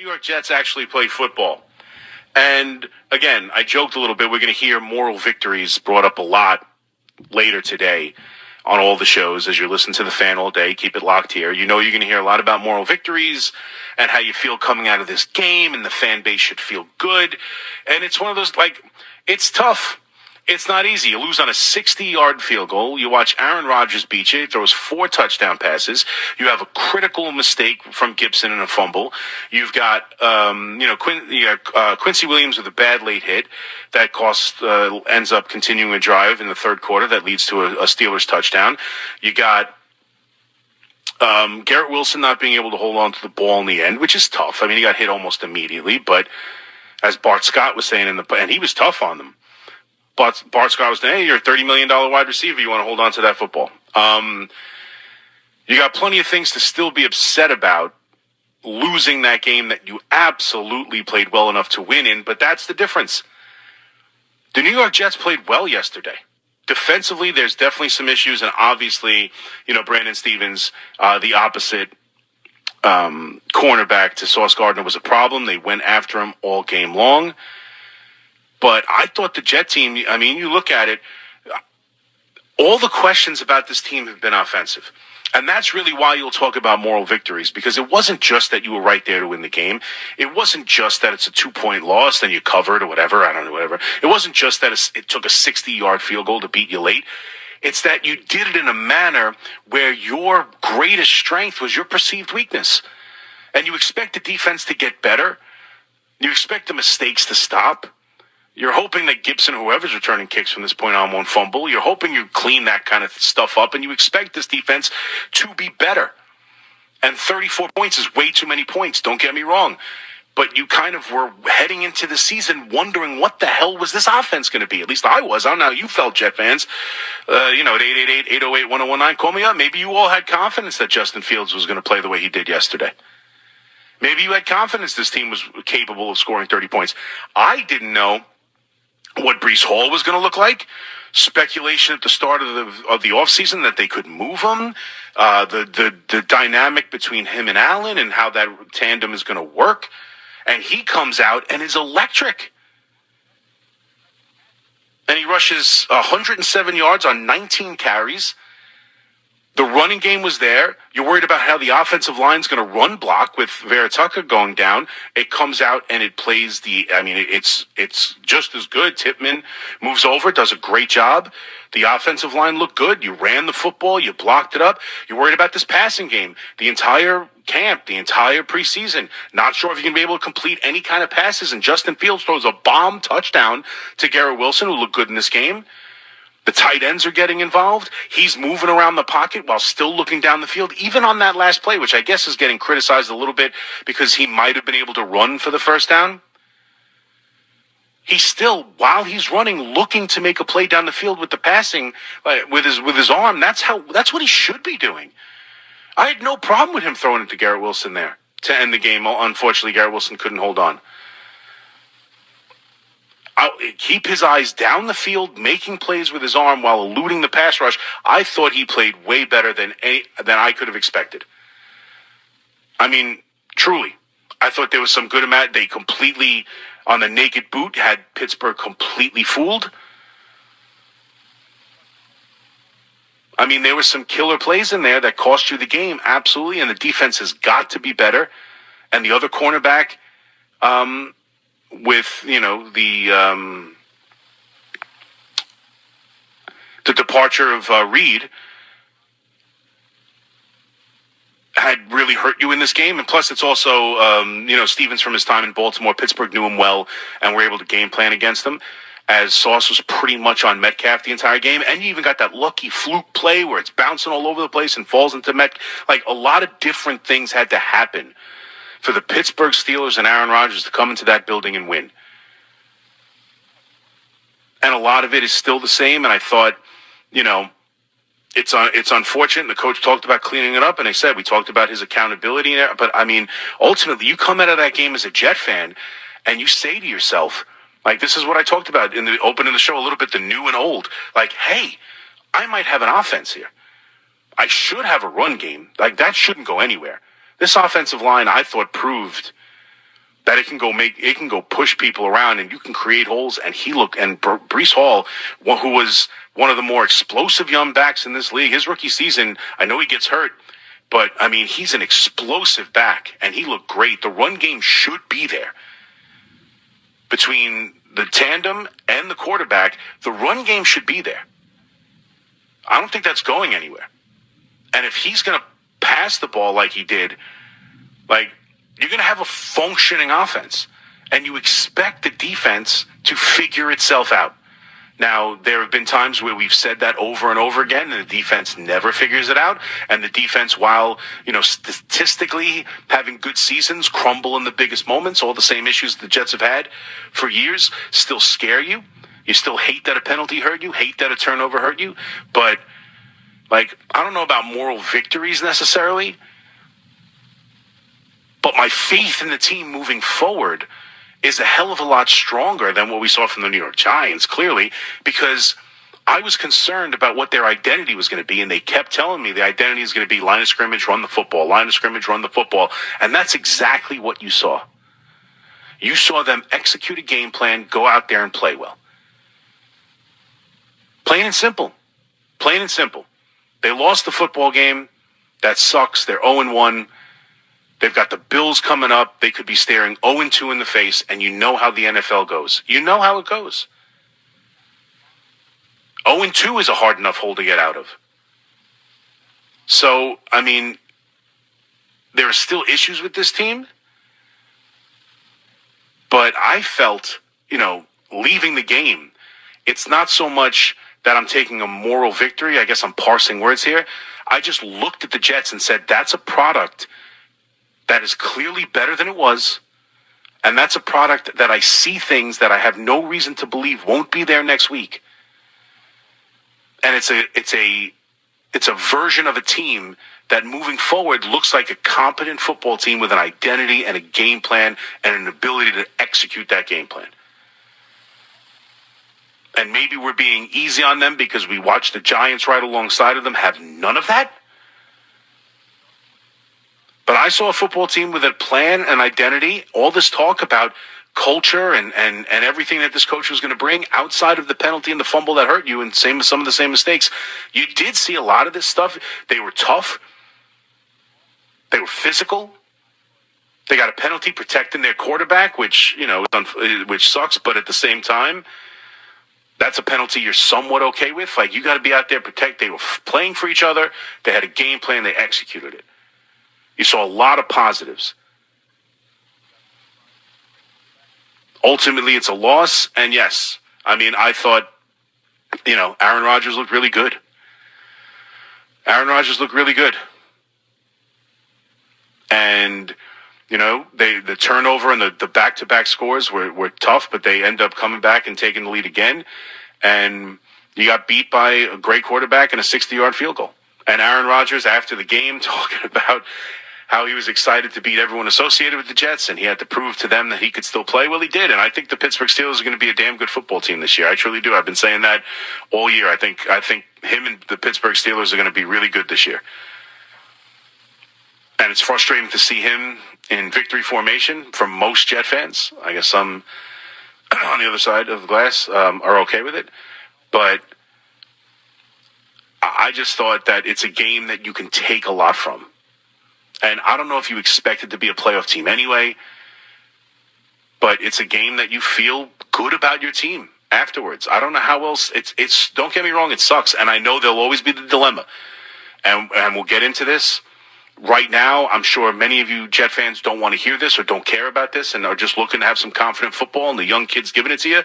York Jets actually play football. And again, I joked a little bit. We're going to hear moral victories brought up a lot later today on all the shows as you listen to the fan all day. Keep it locked here. You know you're going to hear a lot about moral victories and how you feel coming out of this game, and the fan base should feel good. And it's one of those, it's tough. It's not easy. You lose on a 60-yard field goal. You watch Aaron Rodgers beat you. He throws 4 touchdown passes. You have a critical mistake from Gibson and a fumble. You've got, Quincy Williams with a bad late hit that ends up continuing a drive in the third quarter that leads to a Steelers touchdown. You got Garrett Wilson not being able to hold on to the ball in the end, which is tough. I mean, he got hit almost immediately, but as Bart Scott was saying and he was tough on them. But Bart Scott was saying, hey, you're a $30 million wide receiver. You want to hold on to that football. You got plenty of things to still be upset about losing that game that you absolutely played well enough to win in, but that's the difference. The New York Jets played well yesterday. Defensively, there's definitely some issues, and obviously, Brandon Stevens, the opposite cornerback to Sauce Gardner, was a problem. They went after him all game long. But I thought the Jet team, you look at it, all the questions about this team have been offensive. And that's really why you'll talk about moral victories, because it wasn't just that you were right there to win the game. It wasn't just that it's a 2-point loss, then you covered or whatever. I don't know, whatever. It wasn't just that it took a 60-yard field goal to beat you late. It's that you did it in a manner where your greatest strength was your perceived weakness. And you expect the defense to get better. You expect the mistakes to stop. You're hoping that Gibson, whoever's returning kicks from this point on, won't fumble. You're hoping you clean that kind of stuff up, and you expect this defense to be better. And 34 points is way too many points, don't get me wrong. But you kind of were heading into the season wondering what the hell was this offense going to be. At least I was. I don't know how you felt, Jet fans. At 888-808-1019, call me up. Maybe you all had confidence that Justin Fields was going to play the way he did yesterday. Maybe you had confidence this team was capable of scoring 30 points. I didn't know what Breece Hall was going to look like. Speculation at the start of the offseason that they could move him. The dynamic between him and Allen and how that tandem is going to work. And he comes out and is electric. And he rushes 107 yards on 19 carries. The running game was there. You're worried about how the offensive line's going to run block with Vera Tucker going down. It comes out and it plays it's just as good. Tippmann moves over, does a great job. The offensive line looked good. You ran the football. You blocked it up. You're worried about this passing game. The entire camp, the entire preseason. Not sure if you can be able to complete any kind of passes. And Justin Fields throws a bomb touchdown to Garrett Wilson, who looked good in this game. The tight ends are getting involved. He's moving around the pocket while still looking down the field, even on that last play, which I guess is getting criticized a little bit because he might have been able to run for the first down. He's still, while he's running, looking to make a play down the field with the passing, with his arm. That's what he should be doing. I had no problem with him throwing it to Garrett Wilson there to end the game. Unfortunately, Garrett Wilson couldn't hold on. Keep his eyes down the field, making plays with his arm while eluding the pass rush. I thought he played way better than I could have expected. I mean, truly, I thought there was some good amount. They completely, on the naked boot, had Pittsburgh completely fooled. I mean, there were some killer plays in there that cost you the game, absolutely, and the defense has got to be better. And the other cornerback, with the departure of Reed, had really hurt you in this game. And plus, it's also Stevens from his time in Baltimore. Pittsburgh knew him well and were able to game plan against him, as Sauce was pretty much on Metcalf the entire game. And you even got that lucky fluke play where it's bouncing all over the place and falls into Metcalf. Like, a lot of different things had to happen for the Pittsburgh Steelers and Aaron Rodgers to come into that building and win. And a lot of it is still the same. And I thought, it's unfortunate. The coach talked about cleaning it up, and we talked about his accountability. But, I mean, ultimately, you come out of that game as a Jet fan, and you say to yourself, like, this is what I talked about in the opening of the show a little bit, the new and old. Like, hey, I might have an offense here. I should have a run game. Like, that shouldn't go anywhere. This offensive line, I thought, proved that it can go push people around and you can create holes. And Breece Hall, who was one of the more explosive young backs in this league, his rookie season, I know he gets hurt, but I mean, he's an explosive back and he looked great. The run game should be there. Between the tandem and the quarterback, the run game should be there. I don't think that's going anywhere. And if he's going to pass the ball like he did, you're going to have a functioning offense. And you expect the defense to figure itself out. Now, there have been times where we've said that over and over again, and the defense never figures it out. And the defense, while, statistically having good seasons, crumble in the biggest moments, all the same issues the Jets have had for years, still scare you. You still hate that a penalty hurt you, hate that a turnover hurt you. But, I don't know about moral victories necessarily. But my faith in the team moving forward is a hell of a lot stronger than what we saw from the New York Giants, clearly, because I was concerned about what their identity was going to be, and they kept telling me the identity is going to be line of scrimmage, run the football, line of scrimmage, run the football, and that's exactly what you saw. You saw them execute a game plan, go out there and play well. Plain and simple. Plain and simple. They lost the football game. That sucks. They're 0-1. They've got the Bills coming up. They could be staring 0-2 in the face, and you know how the NFL goes. You know how it goes. 0-2 is a hard enough hole to get out of. So, I mean, there are still issues with this team, but I felt, leaving the game, it's not so much that I'm taking a moral victory. I guess I'm parsing words here. I just looked at the Jets and said, that's a product that is clearly better than it was, and that's a product that I see things that I have no reason to believe won't be there next week. And it's a version of a team that moving forward looks like a competent football team with an identity and a game plan and an ability to execute that game plan. And maybe we're being easy on them because we watch the Giants right alongside of them have none of that. But I saw a football team with a plan and identity, all this talk about culture and everything that this coach was going to bring outside of the penalty and the fumble that hurt you and some of the same mistakes. You did see a lot of this stuff. They were tough. They were physical. They got a penalty protecting their quarterback, which sucks, but at the same time, that's a penalty you're somewhat okay with. You got to be out there protect. They were playing for each other. They had a game plan. They executed it. You saw a lot of positives. Ultimately, it's a loss. And yes, I thought, Aaron Rodgers looked really good. And, the turnover and the back-to-back scores were tough, but they end up coming back and taking the lead again. And you got beat by a great quarterback and a 60-yard field goal. And Aaron Rodgers, after the game, talking about how he was excited to beat everyone associated with the Jets, and he had to prove to them that he could still play. Well, he did, and I think the Pittsburgh Steelers are going to be a damn good football team this year. I truly do. I've been saying that all year. I think him and the Pittsburgh Steelers are going to be really good this year. And it's frustrating to see him in victory formation for most Jet fans. I guess some on the other side of the glass are okay with it. But I just thought that it's a game that you can take a lot from. And I don't know if you expect it to be a playoff team anyway, but it's a game that you feel good about your team afterwards. I don't know how else. It's don't get me wrong, it sucks. And I know there'll always be the dilemma. And we'll get into this. Right now, I'm sure many of you Jet fans don't want to hear this or don't care about this and are just looking to have some confident football and the young kids giving it to you.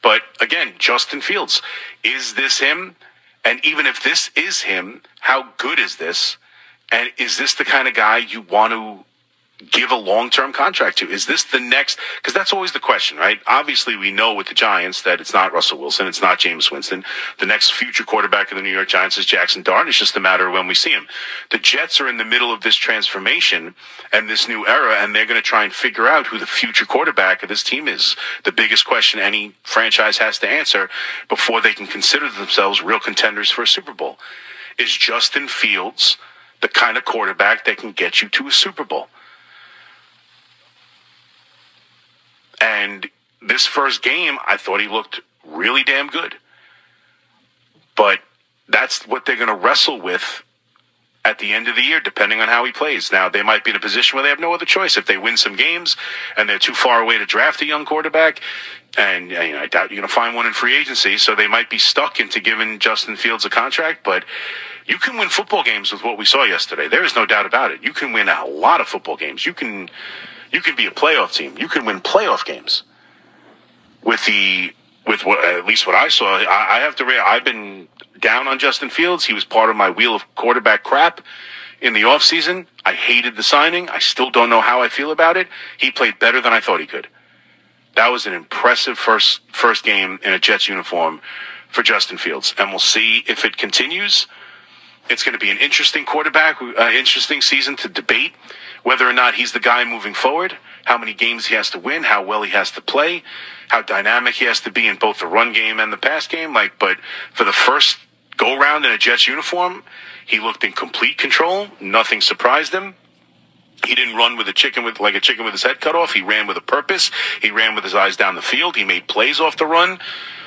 But again, Justin Fields, is this him? And even if this is him, how good is this? And is this the kind of guy you want to give a long-term contract to? Is this the next? Because that's always the question, right? Obviously, we know with the Giants that it's not Russell Wilson. It's not Jameis Winston. The next future quarterback of the New York Giants is Jackson Dart. It's just a matter of when we see him. The Jets are in the middle of this transformation and this new era, and they're going to try and figure out who the future quarterback of this team is. The biggest question any franchise has to answer before they can consider themselves real contenders for a Super Bowl. Is Justin Fields the kind of quarterback that can get you to a Super Bowl? And this first game, I thought he looked really damn good. But that's what they're going to wrestle with at the end of the year, depending on how he plays. Now, they might be in a position where they have no other choice. If they win some games and they're too far away to draft a young quarterback, and I doubt you're going to find one in free agency, so they might be stuck into giving Justin Fields a contract. But you can win football games with what we saw yesterday. There is no doubt about it. You can win a lot of football games. You can be a playoff team. You can win playoff games with what, at least what I saw. I've been down on Justin Fields. He was part of my wheel of quarterback crap in the offseason. I hated the signing. I still don't know how I feel about it. He played better than I thought he could. That was an impressive first game in a Jets uniform for Justin Fields. And we'll see if it continues. It's going to be an interesting interesting season to debate whether or not he's the guy moving forward, how many games he has to win, how well he has to play, how dynamic he has to be in both the run game and the pass game. But for the first go-round in a Jets uniform, he looked in complete control. Nothing surprised him. He didn't run with like a chicken with his head cut off. He ran with a purpose. He ran with his eyes down the field. He made plays off the run,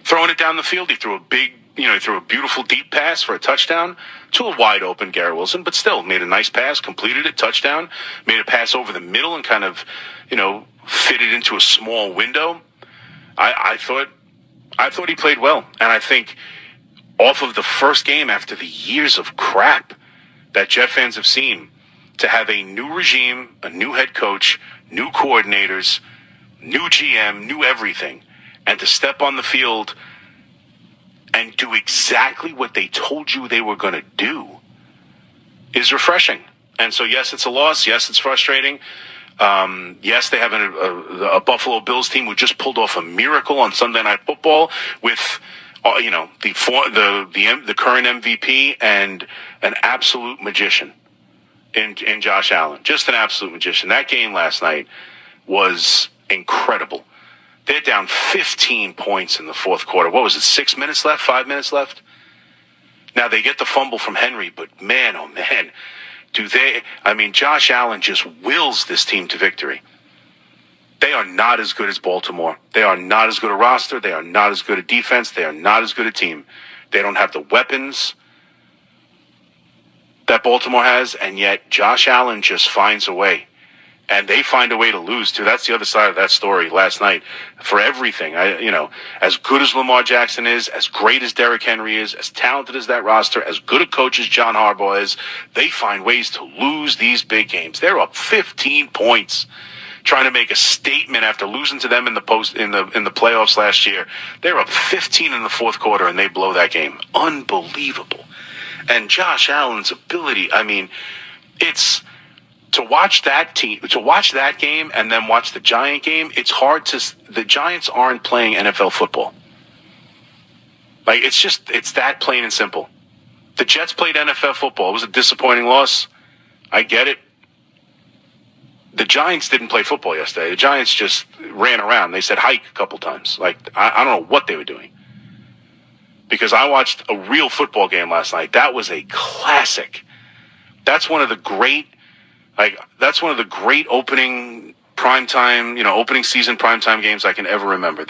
throwing it down the field. He threw a beautiful deep pass for a touchdown to a wide open Garrett Wilson, but still made a nice pass, completed it, touchdown, made a pass over the middle and kind of, fit it into a small window. I thought he played well. And I think off of the first game after the years of crap that Jet fans have seen, to have a new regime, a new head coach, new coordinators, new GM, new everything, and to step on the field and do exactly what they told you they were going to do is refreshing. And so, yes, it's a loss. Yes, it's frustrating. Yes, they have a Buffalo Bills team who just pulled off a miracle on Sunday Night Football with, the current MVP and an absolute magician in Josh Allen. Just an absolute magician. That game last night was incredible. They're down 15 points in the fourth quarter. What was it, 6 minutes left, 5 minutes left? Now, they get the fumble from Henry, but man, oh man, Josh Allen just wills this team to victory. They are not as good as Baltimore. They are not as good a roster. They are not as good a defense. They are not as good a team. They don't have the weapons that Baltimore has, and yet Josh Allen just finds a way. And they find a way to lose, too. That's the other side of that story last night. For everything, as good as Lamar Jackson is, as great as Derrick Henry is, as talented as that roster, as good a coach as John Harbaugh is, they find ways to lose these big games. They're up 15 points, trying to make a statement after losing to them in the playoffs last year. They're up 15 in the fourth quarter, and they blow that game. Unbelievable. And Josh Allen's ability, it's to watch that game and then watch the Giant game. It's hard the Giants aren't playing NFL football. It's that plain and simple. The Jets played NFL football. It was a disappointing loss. I get it. The Giants didn't play football yesterday. The Giants just ran around. They said hike a couple times. I don't know what they were doing. Because I watched a real football game last night. That was a classic. That's one of the great opening primetime, opening season primetime games I can ever remember.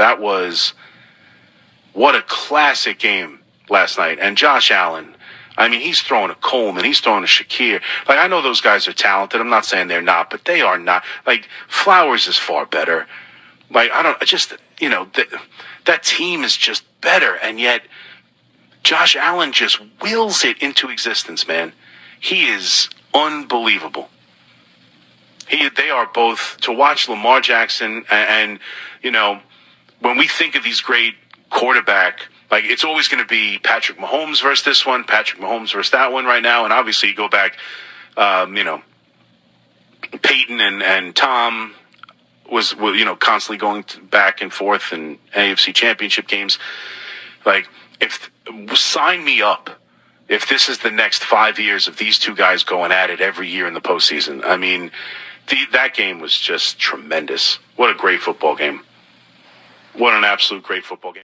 What a classic game last night. And Josh Allen, he's throwing a Coleman, he's throwing a Shakir. I know those guys are talented. I'm not saying they're not, but they are not. Flowers is far better. That team is just better. And yet, Josh Allen just wills it into existence, man. He is unbelievable. They are both, to watch Lamar Jackson and when we think of these great quarterback, it's always going to be Patrick Mahomes versus this one, Patrick Mahomes versus that one right now. And obviously you go back, Peyton and Tom was constantly going back and forth in AFC championship games. Sign me up if this is the next 5 years of these two guys going at it every year in the postseason. That game was just tremendous. What a great football game. What an absolute great football game.